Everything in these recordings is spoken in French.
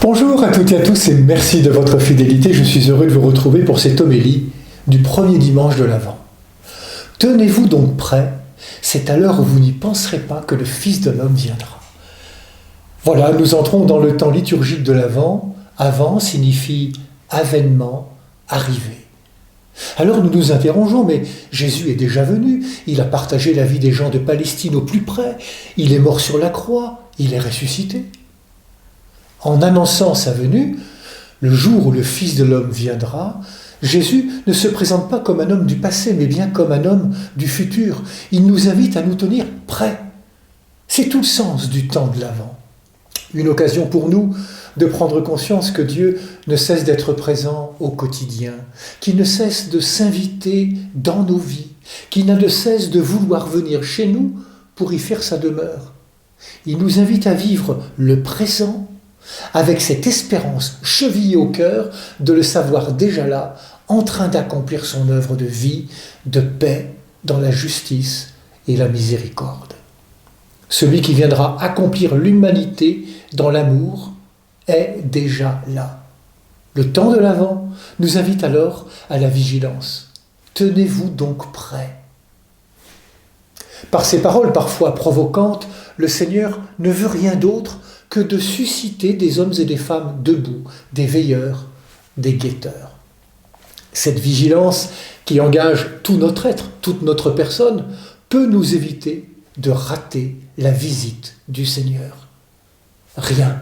Bonjour à toutes et à tous et merci de votre fidélité. Je suis heureux de vous retrouver pour cette homélie du premier dimanche de l'Avent. Tenez-vous donc prêts, c'est à l'heure où vous n'y penserez pas que le Fils de l'homme viendra. Voilà, nous entrons dans le temps liturgique de l'Avent. Avant signifie avènement, arrivée. Alors nous nous interrogeons, mais Jésus est déjà venu, il a partagé la vie des gens de Palestine au plus près, il est mort sur la croix, il est ressuscité. En annonçant sa venue, le jour où le Fils de l'homme viendra, Jésus ne se présente pas comme un homme du passé, mais bien comme un homme du futur. Il nous invite à nous tenir prêts. C'est tout le sens du temps de l'Avent. Une occasion pour nous de prendre conscience que Dieu ne cesse d'être présent au quotidien, qu'il ne cesse de s'inviter dans nos vies, qu'il n'a de cesse de vouloir venir chez nous pour y faire sa demeure. Il nous invite à vivre le présent avec cette espérance chevillée au cœur de le savoir déjà là, en train d'accomplir son œuvre de vie, de paix, dans la justice et la miséricorde. Celui qui viendra accomplir l'humanité dans l'amour est déjà là. Le temps de l'Avent nous invite alors à la vigilance. Tenez-vous donc prêts. Par ces paroles parfois provocantes, le Seigneur ne veut rien d'autre que de susciter des hommes et des femmes debout, des veilleurs, des guetteurs. Cette vigilance qui engage tout notre être, toute notre personne, peut nous éviter de rater la visite du Seigneur. Rien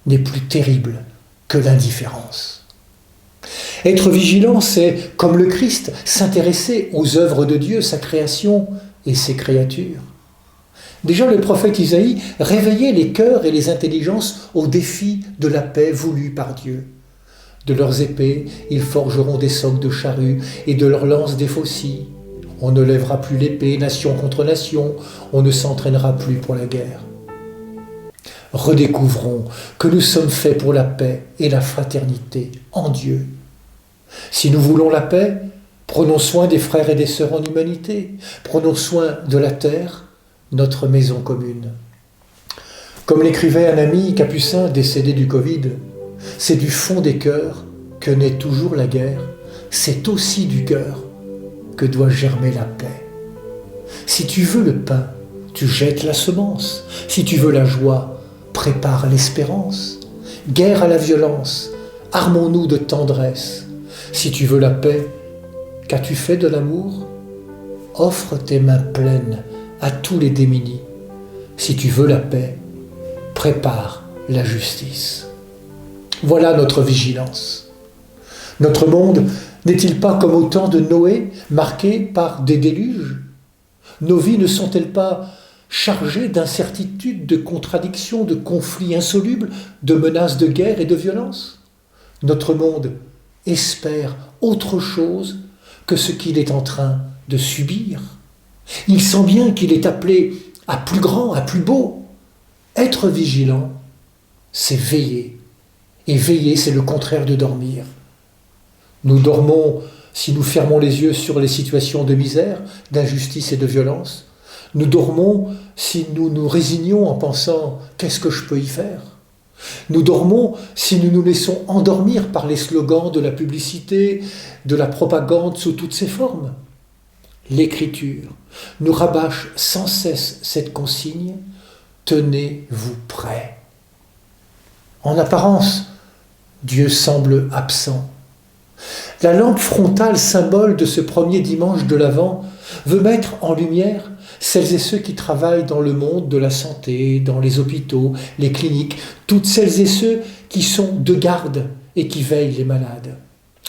n'est plus terrible que l'indifférence. Être vigilant, c'est, comme le Christ, s'intéresser aux œuvres de Dieu, sa création et ses créatures. Déjà, le prophète Isaïe réveillait les cœurs et les intelligences au défi de la paix voulue par Dieu. De leurs épées, ils forgeront des socs de charrues et de leurs lances des faucilles. On ne lèvera plus l'épée, nation contre nation, on ne s'entraînera plus pour la guerre. Redécouvrons que nous sommes faits pour la paix et la fraternité en Dieu. Si nous voulons la paix, prenons soin des frères et des sœurs en humanité, prenons soin de la terre, notre maison commune. Comme l'écrivait un ami capucin décédé du Covid, c'est du fond des cœurs que naît toujours la guerre, c'est aussi du cœur que doit germer la paix. Si tu veux le pain, tu jettes la semence. Si tu veux la joie, prépare l'espérance. Guerre à la violence, armons-nous de tendresse. Si tu veux la paix, qu'as-tu fait de l'amour? Offre tes mains pleines à tous les démunis. Si tu veux la paix, prépare la justice. Voilà notre vigilance. Notre monde n'est-il pas comme au temps de Noé, marqué par des déluges? Nos vies ne sont-elles pas chargées d'incertitudes, de contradictions, de conflits insolubles, de menaces de guerre et de violence? Notre monde espère autre chose que ce qu'il est en train de subir. Il sent bien qu'il est appelé à plus grand, à plus beau. Être vigilant, c'est veiller. Et veiller, c'est le contraire de dormir. Nous dormons si nous fermons les yeux sur les situations de misère, d'injustice et de violence. Nous dormons si nous nous résignons en pensant « qu'est-ce que je peux y faire ?» Nous dormons si nous nous laissons endormir par les slogans de la publicité, de la propagande sous toutes ses formes. L'Écriture nous rabâche sans cesse cette consigne « tenez-vous prêts ». En apparence, Dieu semble absent. La lampe frontale, symbole de ce premier dimanche de l'Avent, veut mettre en lumière celles et ceux qui travaillent dans le monde de la santé, dans les hôpitaux, les cliniques, toutes celles et ceux qui sont de garde et qui veillent les malades.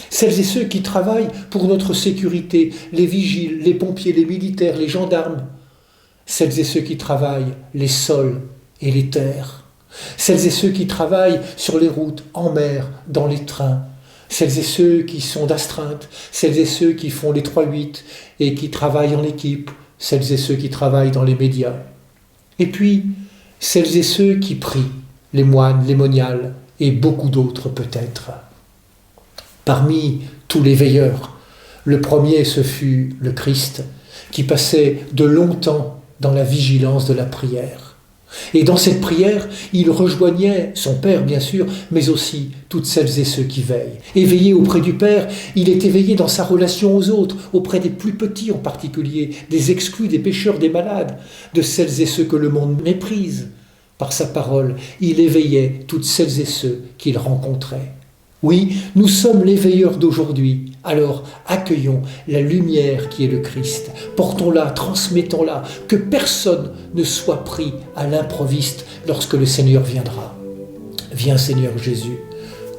Celles et ceux qui travaillent pour notre sécurité, les vigiles, les pompiers, les militaires, les gendarmes. Celles et ceux qui travaillent les sols et les terres. Celles et ceux qui travaillent sur les routes, en mer, dans les trains. Celles et ceux qui sont d'astreinte, celles et ceux qui font les 3-8 et qui travaillent en équipe, celles et ceux qui travaillent dans les médias. Et puis, celles et ceux qui prient, les moines, les moniales et beaucoup d'autres peut-être. Parmi tous les veilleurs, le premier ce fut le Christ, qui passait de longs temps dans la vigilance de la prière. Et dans cette prière, il rejoignait son Père, bien sûr, mais aussi toutes celles et ceux qui veillent. Éveillé auprès du Père, il est éveillé dans sa relation aux autres, auprès des plus petits en particulier, des exclus, des pécheurs, des malades, de celles et ceux que le monde méprise. Par sa parole, il éveillait toutes celles et ceux qu'il rencontrait. Oui, nous sommes les veilleurs d'aujourd'hui. Alors accueillons la lumière qui est le Christ. Portons-la, transmettons-la, que personne ne soit pris à l'improviste lorsque le Seigneur viendra. Viens Seigneur Jésus,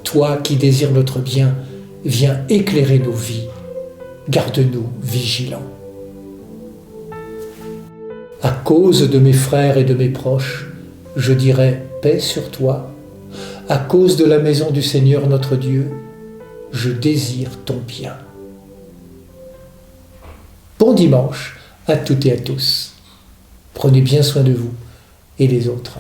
toi qui désires notre bien, viens éclairer nos vies. Garde-nous vigilants. À cause de mes frères et de mes proches, je dirai paix sur toi. À cause de la maison du Seigneur notre Dieu, je désire ton bien. Bon dimanche à toutes et à tous. Prenez bien soin de vous et des autres.